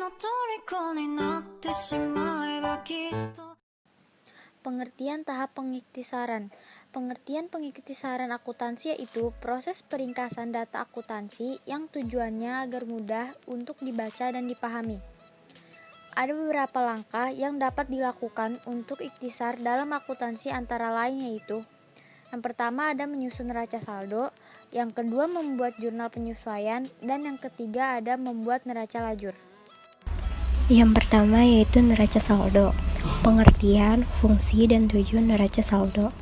虜になってしまえばきっと Pengertian tahap pengiktisaran. Pengertian pengiktisaran akuntansi yaitu proses peringkasan data akuntansi yang tujuannya agar mudah untuk dibaca dan dipahami. Ada beberapa langkah yang dapat dilakukan untuk iktisar dalam akuntansi antara lain yaitu: yang pertama ada menyusun neraca saldo, yang kedua membuat jurnal penyesuaian, dan yang ketiga ada membuat neraca lajur. Yang pertama yaitu neraca saldo. Pengertian, fungsi, dan tujuan neraca saldo.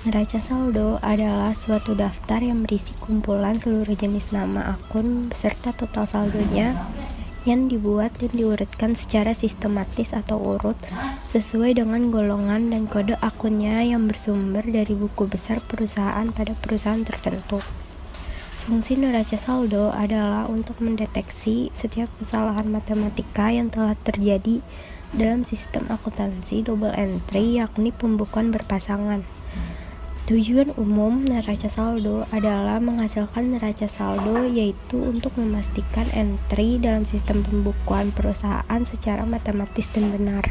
Neraca saldo adalah suatu daftar yang berisi kumpulan seluruh jenis nama akun beserta total saldonya yang dibuat dan diurutkan secara sistematis atau urut sesuai dengan golongan dan kode akunnya yang bersumber dari buku besar perusahaan pada perusahaan tertentu. Fungsi neraca saldo adalah untuk mendeteksi setiap kesalahan matematika yang telah terjadi dalam sistem akuntansi double entry, yakni pembukuan berpasangan. Tujuan umum neraca saldo adalah menghasilkan neraca saldo, yaitu untuk memastikan entry dalam sistem pembukuan perusahaan secara matematis dan benar.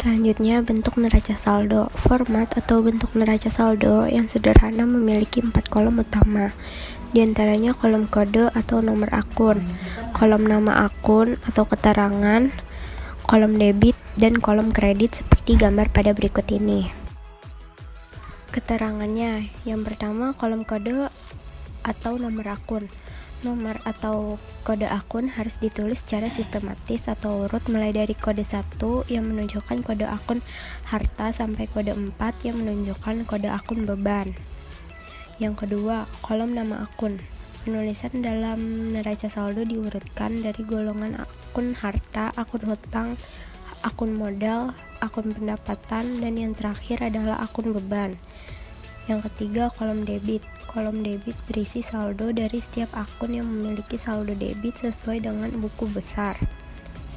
Selanjutnya, bentuk neraca saldo. Format atau bentuk neraca saldo yang sederhana memiliki 4 kolom utama. Di antaranya kolom kode atau nomor akun, kolom nama akun atau keterangan, kolom debit, dan kolom kredit seperti gambar pada berikut ini. Keterangannya, yang pertama kolom kode atau nomor akun. Nomor atau kode akun harus ditulis secara sistematis atau urut mulai dari kode 1 yang menunjukkan kode akun harta sampai kode 4 yang menunjukkan kode akun beban. Yang kedua, kolom nama akun. Penulisan dalam neraca saldo diurutkan dari golongan akun harta, akun hutang, akun modal, akun pendapatan, dan yang terakhir adalah akun beban. Yang ketiga, kolom debit. Kolom debit berisi saldo dari setiap akun yang memiliki saldo debit sesuai dengan buku besar.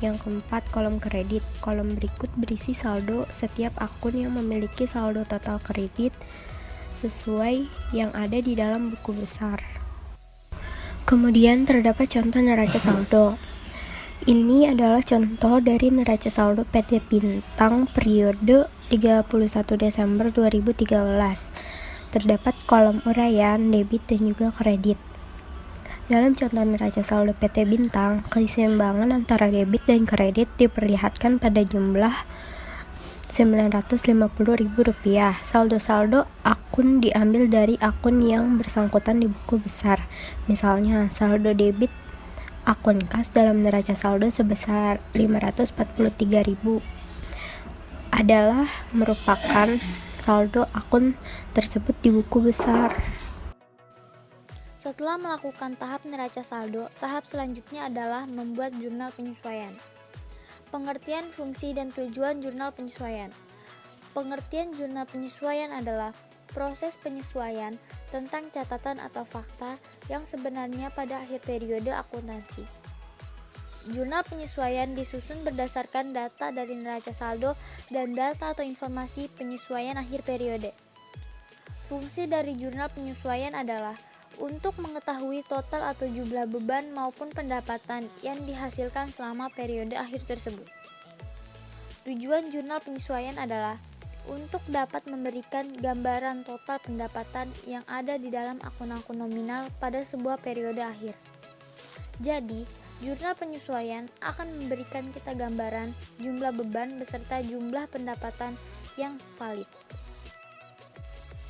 Yang keempat, kolom kredit. Kolom berikut berisi saldo setiap akun yang memiliki saldo total kredit sesuai yang ada di dalam buku besar. Kemudian terdapat contoh neraca saldo. Ini adalah contoh dari neraca saldo PT Bintang periode 31 Desember 2013. Terdapat kolom uraian, debit, dan juga kredit. Dalam contoh neraca saldo PT Bintang, keseimbangan antara debit dan kredit diperlihatkan pada jumlah Rp950.000. Saldo-saldo akun diambil dari akun yang bersangkutan di buku besar. Misalnya, saldo debit akun kas dalam neraca saldo sebesar Rp543.000 adalah merupakan saldo akun tersebut di buku besar. Setelah melakukan tahap neraca saldo, tahap selanjutnya adalah membuat jurnal penyesuaian. Pengertian, fungsi, dan tujuan jurnal penyesuaian. Pengertian jurnal penyesuaian adalah proses penyesuaian tentang catatan atau fakta yang sebenarnya pada akhir periode akuntansi. Jurnal penyesuaian disusun berdasarkan data dari neraca saldo dan data atau informasi penyesuaian akhir periode. Fungsi dari jurnal penyesuaian adalah untuk mengetahui total atau jumlah beban maupun pendapatan yang dihasilkan selama periode akhir tersebut. Tujuan jurnal penyesuaian adalah untuk dapat memberikan gambaran total pendapatan yang ada di dalam akun-akun nominal pada sebuah periode akhir. Jadi, jurnal penyesuaian akan memberikan kita gambaran jumlah beban beserta jumlah pendapatan yang valid.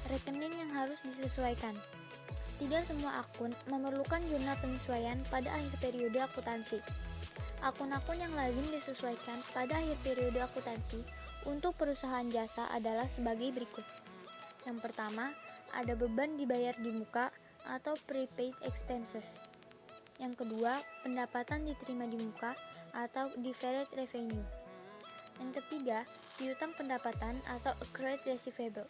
Rekening yang harus disesuaikan. Tidak semua akun memerlukan jurnal penyesuaian pada akhir periode akuntansi. Akun-akun yang lazim disesuaikan pada akhir periode akuntansi untuk perusahaan jasa adalah sebagai berikut. Yang pertama, ada beban dibayar di muka atau prepaid expenses. Yang kedua, pendapatan diterima di muka atau deferred revenue. Yang ketiga, piutang pendapatan atau accrued receivable.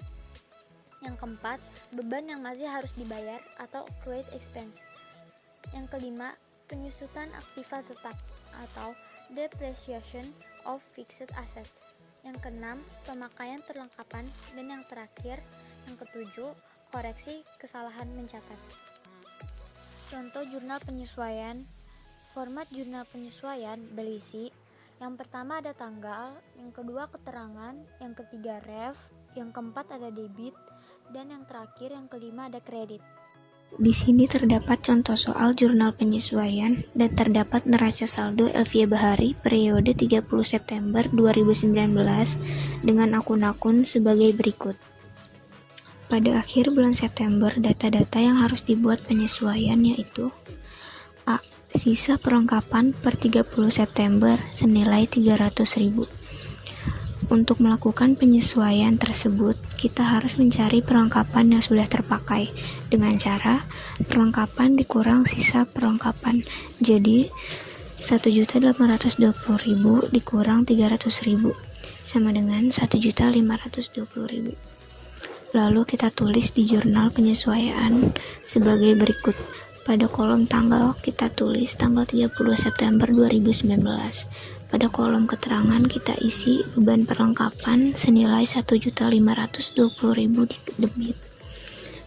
Yang keempat, beban yang masih harus dibayar atau accrued expense. Yang kelima, penyusutan aktiva tetap atau depreciation of fixed asset. Yang keenam, pemakaian perlengkapan. Dan yang terakhir, yang ketujuh, koreksi kesalahan mencatat. Contoh jurnal penyesuaian Format jurnal penyesuaian berisi: yang pertama ada tanggal, yang kedua keterangan, yang ketiga ref, yang keempat ada debit, dan yang terakhir yang kelima ada kredit. Di sini terdapat contoh soal jurnal penyesuaian dan terdapat neraca saldo Elvia Bahari periode 30 September 2019 dengan akun-akun sebagai berikut. Pada akhir bulan September, data-data yang harus dibuat penyesuaian yaitu: A. Sisa perlengkapan per 30 September senilai 300.000. Untuk melakukan penyesuaian tersebut, kita harus mencari perlengkapan yang sudah terpakai dengan cara perlengkapan dikurang sisa perlengkapan. Jadi, 1.820.000 dikurang 300.000 sama dengan 1.520.000. Lalu kita tulis di jurnal penyesuaian sebagai berikut. Pada kolom tanggal, kita tulis tanggal 30 September 2019. Pada kolom keterangan, kita isi beban perlengkapan senilai 1.520.000 di debit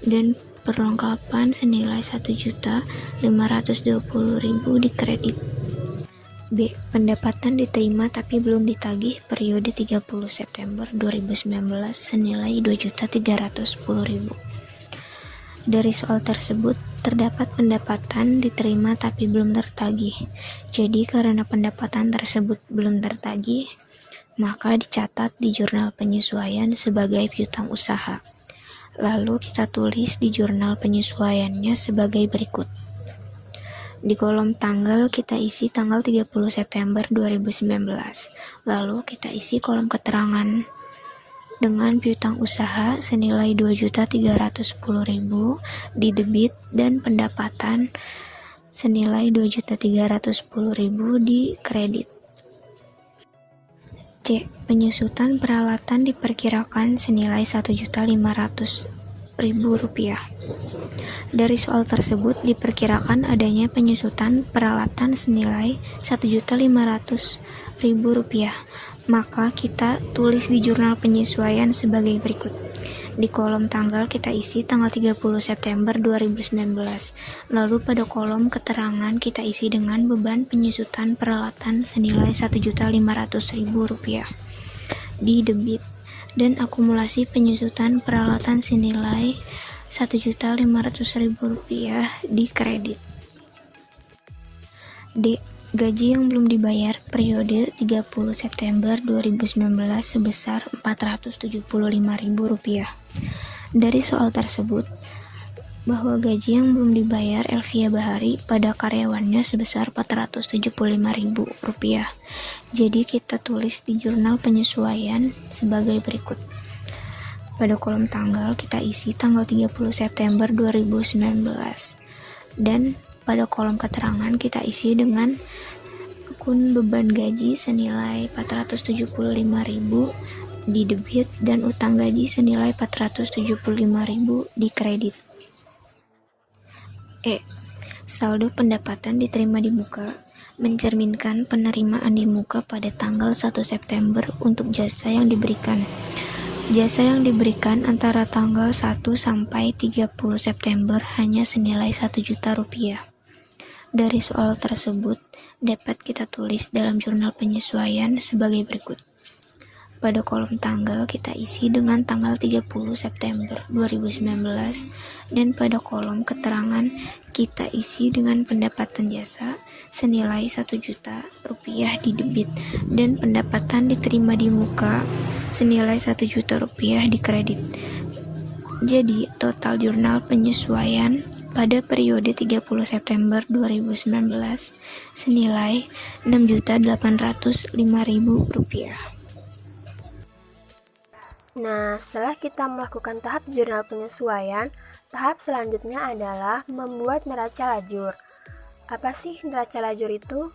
dan perlengkapan senilai 1.520.000 di kredit. B. Pendapatan diterima tapi belum ditagih periode 30 September 2019 senilai 2.310.000. Dari soal tersebut, terdapat pendapatan diterima tapi belum tertagih. Jadi karena pendapatan tersebut belum tertagih, maka dicatat di jurnal penyesuaian sebagai piutang usaha. Lalu kita tulis di jurnal penyesuaiannya sebagai berikut. Di kolom tanggal kita isi tanggal 30 September 2019. Lalu kita isi kolom keterangan dengan piutang usaha senilai 2.310.000 di debit dan pendapatan senilai 2.310.000 di kredit. C. Penyusutan peralatan diperkirakan senilai 1.500.000 rupiah. Dari soal tersebut diperkirakan adanya penyusutan peralatan senilai 1.500.000 rupiah. Maka kita tulis di jurnal penyesuaian sebagai berikut. Di kolom tanggal kita isi tanggal 30 September 2019. Lalu pada kolom keterangan kita isi dengan beban penyusutan peralatan senilai 1.500.000 rupiah di debit dan akumulasi penyusutan peralatan senilai 1.500.000 rupiah di kredit. D. Gaji yang belum dibayar periode 30 September 2019 sebesar Rp475.000. Dari soal tersebut, bahwa gaji yang belum dibayar Elvia Bahari pada karyawannya sebesar Rp475.000. Jadi kita tulis di jurnal penyesuaian sebagai berikut. Pada kolom tanggal kita isi tanggal 30 September 2019 dan pada kolom keterangan kita isi dengan akun beban gaji senilai 475.000 di debit dan utang gaji senilai 475.000 di kredit. E. Saldo pendapatan diterima di muka mencerminkan penerimaan di muka pada tanggal 1 September untuk jasa yang diberikan. Jasa yang diberikan antara tanggal 1 sampai 30 September hanya senilai 1 juta rupiah. Dari soal tersebut dapat kita tulis dalam jurnal penyesuaian sebagai berikut. Pada kolom tanggal kita isi dengan tanggal 30 September 2019 dan pada kolom keterangan kita isi dengan pendapatan jasa senilai 1 juta rupiah di debit dan pendapatan diterima di muka senilai 1 juta rupiah di kredit. Jadi total jurnal penyesuaian pada periode 30 September 2019 senilai Rp6.805.000. Nah, setelah kita melakukan tahap jurnal penyesuaian, tahap selanjutnya adalah membuat neraca lajur. Apa sih neraca lajur itu?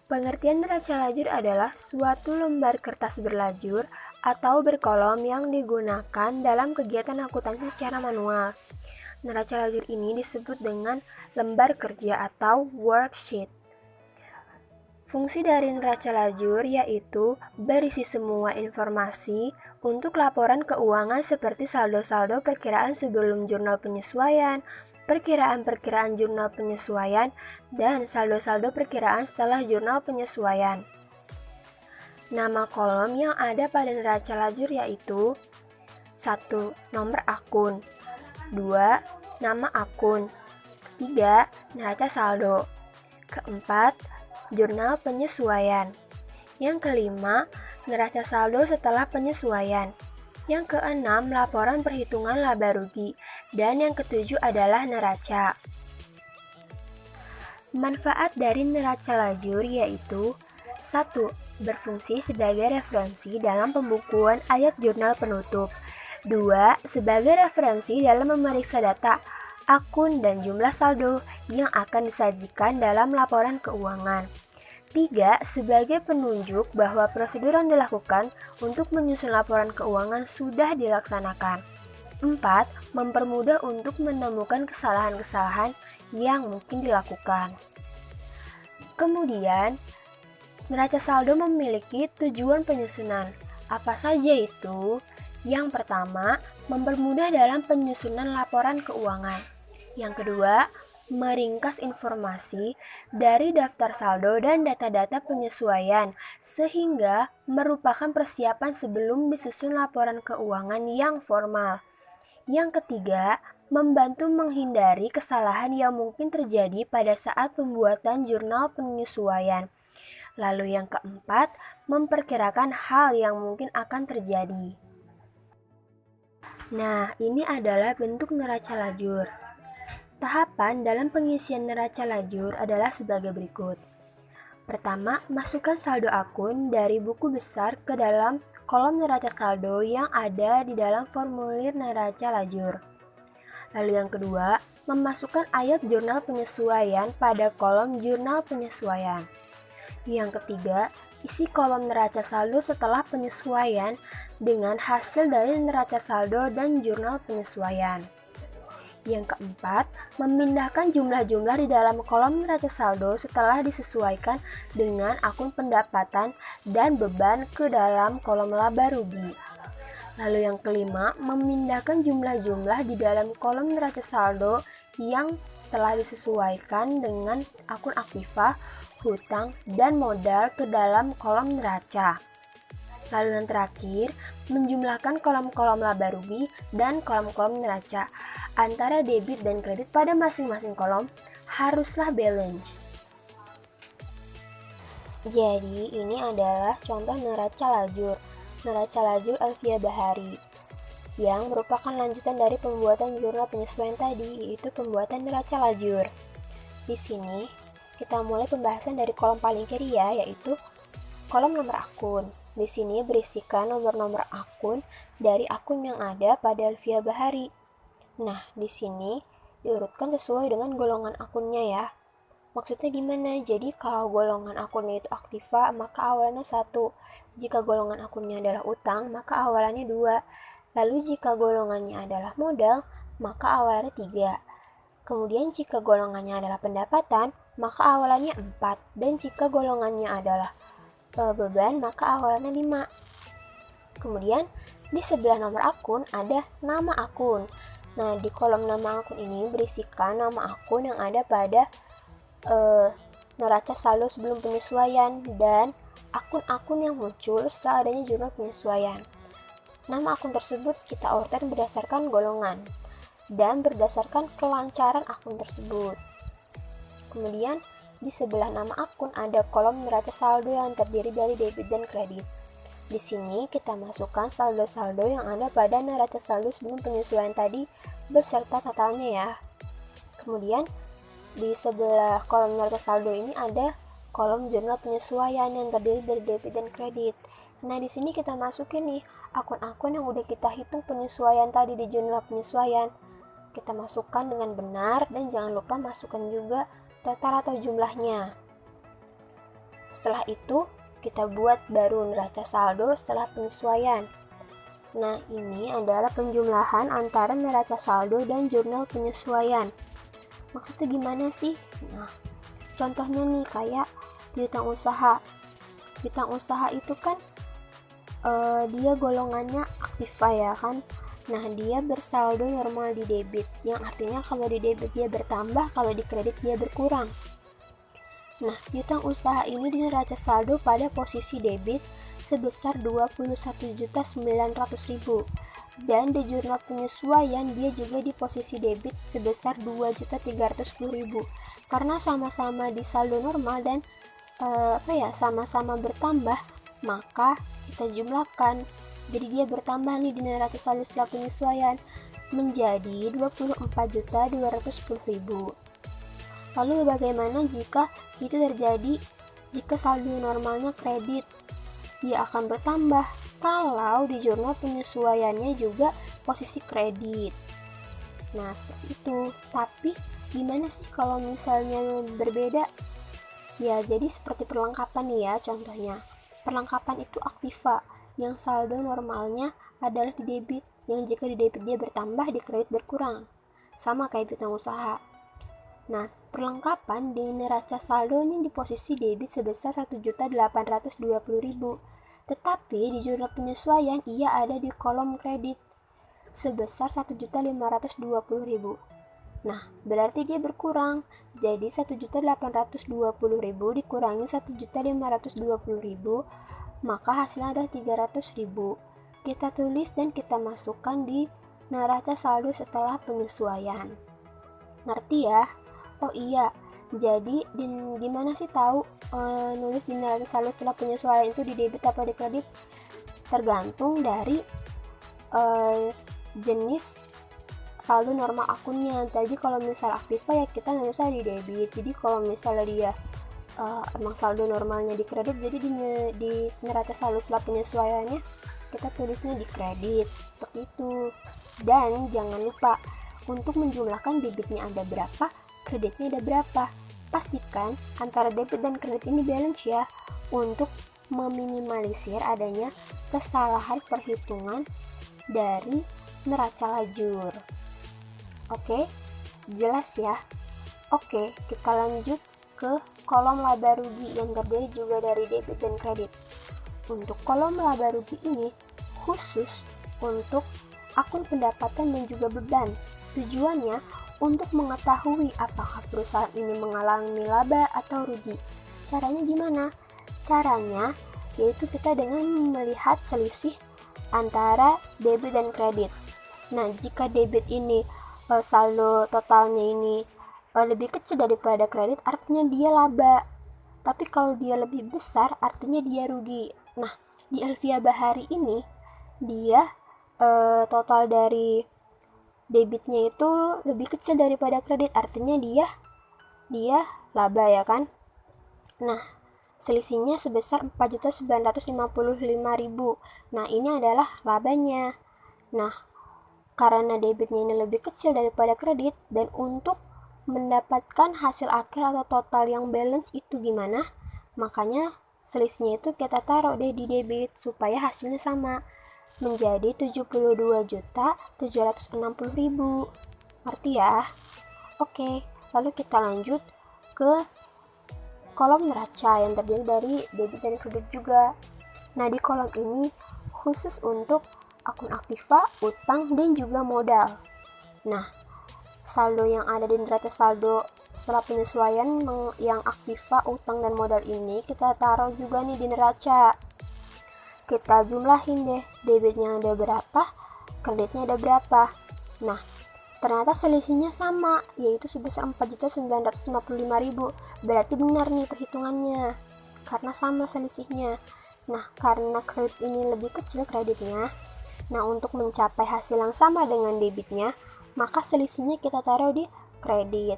Pengertian neraca lajur adalah suatu lembar kertas berlajur atau berkolom yang digunakan dalam kegiatan akuntansi secara manual. Neraca lajur ini disebut dengan lembar kerja atau worksheet. Fungsi dari neraca lajur yaitu berisi semua informasi untuk laporan keuangan seperti saldo-saldo perkiraan sebelum jurnal penyesuaian, perkiraan-perkiraan jurnal penyesuaian, dan saldo-saldo perkiraan setelah jurnal penyesuaian. Nama kolom yang ada pada neraca lajur yaitu 1. Nomor akun, 2. Nama akun, 3. Neraca saldo, keempat, jurnal penyesuaian, yang kelima, neraca saldo setelah penyesuaian, yang keenam, laporan perhitungan laba rugi, dan yang ketujuh adalah neraca. Manfaat dari neraca lajur yaitu 1. Berfungsi sebagai referensi dalam pembukuan ayat jurnal penutup. 2. Sebagai referensi dalam memeriksa data, akun, dan jumlah saldo yang akan disajikan dalam laporan keuangan. 3. Sebagai penunjuk bahwa prosedur yang dilakukan untuk menyusun laporan keuangan sudah dilaksanakan. 4. Mempermudah untuk menemukan kesalahan-kesalahan yang mungkin dilakukan. Kemudian, neraca saldo memiliki tujuan penyusunan. Apa saja itu? Yang pertama, mempermudah dalam penyusunan laporan keuangan. Yang kedua, meringkas informasi dari daftar saldo dan data-data penyesuaian sehingga merupakan persiapan sebelum disusun laporan keuangan yang formal. Yang ketiga, membantu menghindari kesalahan yang mungkin terjadi pada saat pembuatan jurnal penyesuaian. Lalu yang keempat, memperkirakan hal yang mungkin akan terjadi. Nah, ini adalah bentuk neraca lajur. Tahapan dalam pengisian neraca lajur adalah sebagai berikut. Pertama, masukkan saldo akun dari buku besar ke dalam kolom neraca saldo yang ada di dalam formulir neraca lajur. Lalu yang kedua, memasukkan ayat jurnal penyesuaian pada kolom jurnal penyesuaian. Yang ketiga, isi kolom neraca saldo setelah penyesuaian dengan hasil dari neraca saldo dan jurnal penyesuaian. Yang keempat, memindahkan jumlah-jumlah di dalam kolom neraca saldo setelah disesuaikan dengan akun pendapatan dan beban ke dalam kolom laba rugi. Lalu yang kelima, memindahkan jumlah-jumlah di dalam kolom neraca saldo yang setelah disesuaikan dengan akun aktiva, hutang, dan modal ke dalam kolom neraca. Lalu yang terakhir, menjumlahkan kolom-kolom laba rugi dan kolom-kolom neraca. Antara debit dan kredit pada masing-masing kolom haruslah balance. Jadi ini adalah contoh neraca lajur. Neraca lajur Elvia Bahari yang merupakan lanjutan dari pembuatan jurnal penyesuaian tadi, yaitu pembuatan neraca lajur. Di sini kita mulai pembahasan dari kolom paling kiri ya, yaitu kolom nomor akun. Di sini berisikan nomor-nomor akun dari akun yang ada pada Elvia Bahari. Nah, di sini diurutkan sesuai dengan golongan akunnya ya. Maksudnya gimana? Jadi kalau golongan akunnya itu aktiva, maka awalannya 1. Jika golongan akunnya adalah utang, maka awalannya 2. Lalu jika golongannya adalah modal, maka awalannya 3. Kemudian jika golongannya adalah pendapatan, maka awalannya 4. Dan jika golongannya adalah beban, maka awalannya 5. Kemudian di sebelah nomor akun ada nama akun. Nah, di kolom nama akun ini berisikan nama akun yang ada pada neraca saldo sebelum penyesuaian dan akun-akun yang muncul setelah adanya jurnal penyesuaian. Nama akun tersebut kita urutkan berdasarkan golongan dan berdasarkan kelancaran akun tersebut. Kemudian di sebelah nama akun ada kolom neraca saldo yang terdiri dari debit dan kredit. Di sini kita masukkan saldo-saldo yang ada pada neraca saldo sebelum penyesuaian tadi beserta totalnya ya. Kemudian di sebelah kolom neraca saldo ini ada kolom jurnal penyesuaian yang terdiri dari debit dan kredit. Nah, di sini kita masukin nih akun-akun yang udah kita hitung penyesuaian tadi di jurnal penyesuaian. Kita masukkan dengan benar dan jangan lupa masukkan juga total atau jumlahnya. Setelah itu, kita buat baru neraca saldo setelah penyesuaian. Nah, ini adalah penjumlahan antara neraca saldo dan jurnal penyesuaian. Maksudnya gimana sih? Nah, contohnya nih kayak piutang usaha. Piutang usaha itu kan dia golongannya aktiva ya kan. Nah, dia bersaldo normal di debit, yang artinya kalau di debit dia bertambah, kalau di kredit dia berkurang. Nah, piutang usaha ini di neraca saldo pada posisi debit sebesar 21.900.000 dan di jurnal penyesuaian dia juga di posisi debit sebesar 2.310.000. Karena sama-sama di saldo normal dan sama-sama bertambah, maka kita jumlahkan. Jadi dia bertambah nih di neraca saldo setelah penyesuaian menjadi 24.210.000. Lalu bagaimana jika itu terjadi jika saldo normalnya kredit? Dia akan bertambah kalau di jurnal penyesuaiannya juga posisi kredit. Nah, seperti itu. Tapi gimana sih kalau misalnya berbeda? Ya, jadi seperti perlengkapan nih ya contohnya. Perlengkapan itu aktiva yang saldo normalnya adalah di debit, yang jika di debit dia bertambah, di kredit berkurang. Sama kayak piutang usaha. Nah, perlengkapan di neraca saldo ini di posisi debit sebesar 1.820.000. Tetapi di jurnal penyesuaian ia ada di kolom kredit sebesar 1.520.000. Nah, berarti dia berkurang. Jadi 1.820.000 dikurangi 1.520.000, maka hasilnya adalah 300.000. Kita tulis dan kita masukkan di neraca saldo setelah penyesuaian. Ngerti ya? Oh iya, jadi gimana sih tahu nulis di neraca saldo setelah penyesuaian itu di debit apa di kredit? Tergantung dari jenis saldo normal akunnya. Jadi kalau misal aktiva ya kita nulisnya di debit. Jadi kalau misalnya dia emang saldo normalnya di kredit, jadi di neraca saldo setelah penyesuaiannya kita tulisnya di kredit, seperti itu. Dan jangan lupa untuk menjumlahkan debitnya ada berapa, kreditnya ada berapa. Pastikan antara debit dan kredit ini balance ya, untuk meminimalisir adanya kesalahan perhitungan dari neraca lajur. Oke, jelas ya? Oke, kita lanjut ke kolom laba rugi yang terdiri juga dari debit dan kredit. Untuk kolom laba rugi ini khusus untuk akun pendapatan dan juga beban. Tujuannya untuk mengetahui apakah perusahaan ini mengalami laba atau rugi. Caranya gimana? Caranya yaitu kita dengan melihat selisih antara debit dan kredit. Nah, jika debit ini saldo totalnya ini lebih kecil daripada kredit, artinya dia laba. Tapi kalau dia lebih besar, artinya dia rugi. Nah, di Elvia Bahari ini, dia total dari debitnya itu lebih kecil daripada kredit, artinya dia laba ya kan. Nah, selisihnya sebesar 4.955.000. Nah, ini adalah labanya. Nah, karena debitnya ini lebih kecil daripada kredit, dan untuk mendapatkan hasil akhir atau total yang balance itu gimana? Makanya selisihnya itu kita taruh deh di debit supaya hasilnya sama, menjadi 72.760.000. Ngerti ya? Oke, lalu kita lanjut ke kolom neraca yang terdiri dari debit dan kredit juga. Nah, di kolom ini khusus untuk akun aktiva, utang, dan juga modal. Nah, saldo yang ada di neraca saldo setelah penyesuaian yang aktiva, utang, dan modal ini kita taruh juga nih di neraca. Kita jumlahin deh, debitnya ada berapa, kreditnya ada berapa. Nah, ternyata selisihnya sama, yaitu sebesar 4.955.000. Berarti benar nih perhitungannya, karena sama selisihnya. Nah, karena kredit ini lebih kecil kreditnya, nah untuk mencapai hasil yang sama dengan debitnya, maka selisihnya kita taruh di kredit.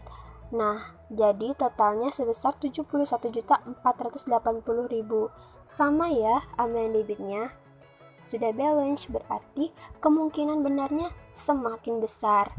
Nah, jadi totalnya sebesar 71.480.000. Sama ya sama yang debitnya. Sudah balance, berarti kemungkinan benarnya semakin besar.